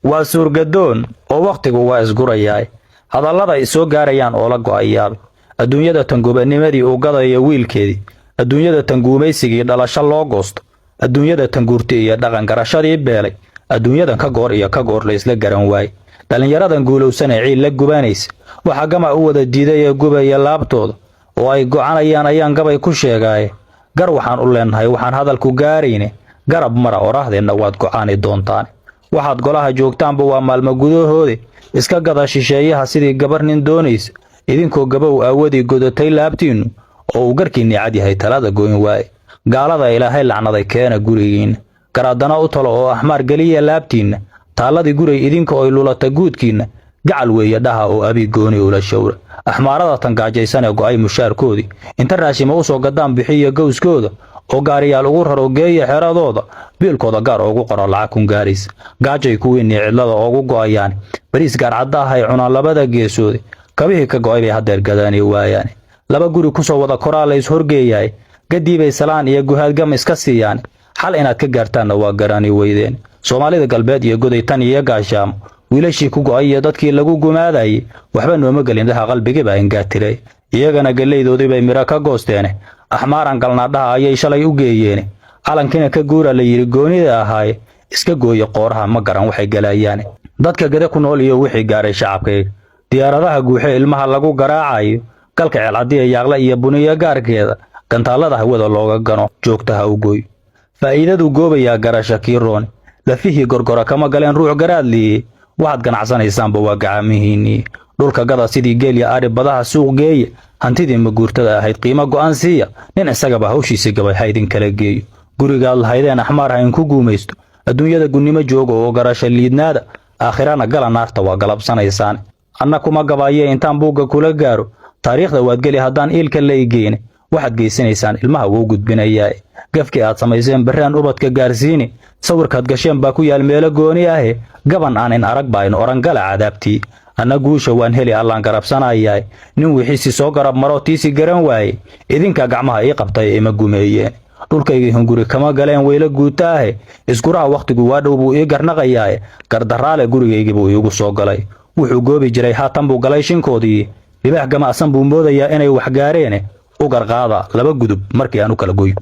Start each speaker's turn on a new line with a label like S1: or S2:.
S1: waa suurgadoon oo waqtigu waa isgurayaay hadallada ay soo gaarayaan oo la go'ayaal adduunyada tanguubanimadii uu gadayo wiilkeedii adduunyada tanguumaysigii dhalasho loo goosto adduunyada tanguurti iyo dhaqan garashadii beelay adduunyadan ka goor iyo ka goor la isla garan waay dhalinyaradan guulowsan ee ciil la gubanaysa waxa gama u wada diiday ee gubaya laabtooda oo ay go'anayaan ayaan gabay ku sheegay gar waxaan u leenahay waxaan hadalku gaarayne garab mara orahdeenna waad go'aani doontaan waxaad golaha joogtaanba waa maalmo gudahoode iska gada shisheeyaha sidii gabar nin doonaysa idinkoo gabow aawadi godatay laabtiinu oo uu garkiinni cad yahay talada goyn waaye gaalada ilaahay lacnaday keena gurigiinna garaadana u talo oo ahmaar geliya laabtiinna taaladii guray idinka oo lulata guudkiinna gacal weeye dhaha oo abi gooni ula shawra ahmaarada tangaajaysan ee go'ay mushaarkoodii inta raashima u soo gadaan bixiya gowskooda oo gaariyaal ugu raro geeya xeradooda biilkooda gaar ugu qoro lacag kun gaaraysa gaajay kuwiinii cidlada ugu go'ayaan bariis gaar cadda ay cunaan labada geesoodi kabihii ka go'ay bay hadeer gadaani waayaan laba guri ku soo wada koraa la is horgeeyay gadiibay salaan iyo guhaadgam iska siiyaan xal inaad ka gaartaanna waa garaani weydeen Soomaalida galbeed iyo goday tan iyo gaashaam wiilashii ku go'ay iyo dadkii lagu gumaadayay waxba nooma galin daha qalbigiiba ingaatilay iyagana galeydoodii bay mira ka goosteen ahmaaran galnaadhaha ayay shalay u geeyeen calankina ka guura la yiri goonida ahaay iska gooyo qooraha ma garan waxay galayaan dadka gada ku nool iyo wixii gaaray shacabkay diyaaradaha guuxe ilmaha lagu garaacayo galka ceelcadiya yaaqla iyo buniya gaarkeeda gantaalada hawada looga gano joogtaha u gooy faa'iidadu goobaya garasha kiiroon lafihii gorgora kama galeen ruux garaadlii waxaad ganacsanaysaanba waa gacamihiinii dhulka gada sidii geel iyo ari badaha suuq geeya hantidii ma guurtada ahayd qiimo go'an siiya nin isagaba hawshiisa gabay haydin kala geeyo gurigaad lahaydeen ahmaar hayn ku guumaysto adduunyada gunnimo jooga oo garasha liidnaada aakhirana gala naarta waa galabsanaysaan anna kuma gabaayee intaan buugga kula gaaro taariikhda waad geli haddaan iilka la igeene waxaad geysanaysaan ilmaha wuu gudbinayaa gafkii aad samayseen barraan ubadka gaarsiini sawirkaad gasheen baa ku yaal meelo gooni ah gaban aanin arag baa in oran gala cadaabtii anna guusha waan heli allaan garabsanayaa nin wixiisi soo garab maro tiisi garan waaye idinka gacmaha ii qabtay ima gumeeyeen dhulkaygii hunguri kama galeen weyla guuta ah isguraha waqtigu waa dhow buu ii garnaqayaa gardaraale gurigaygii buu iigu soo galay wuxuu goobi jiray haatan buu galay shinkoodii libaax gamacsan buu moodayaa inay wax gaareen u garqaada laba gudub markii aan u kala goy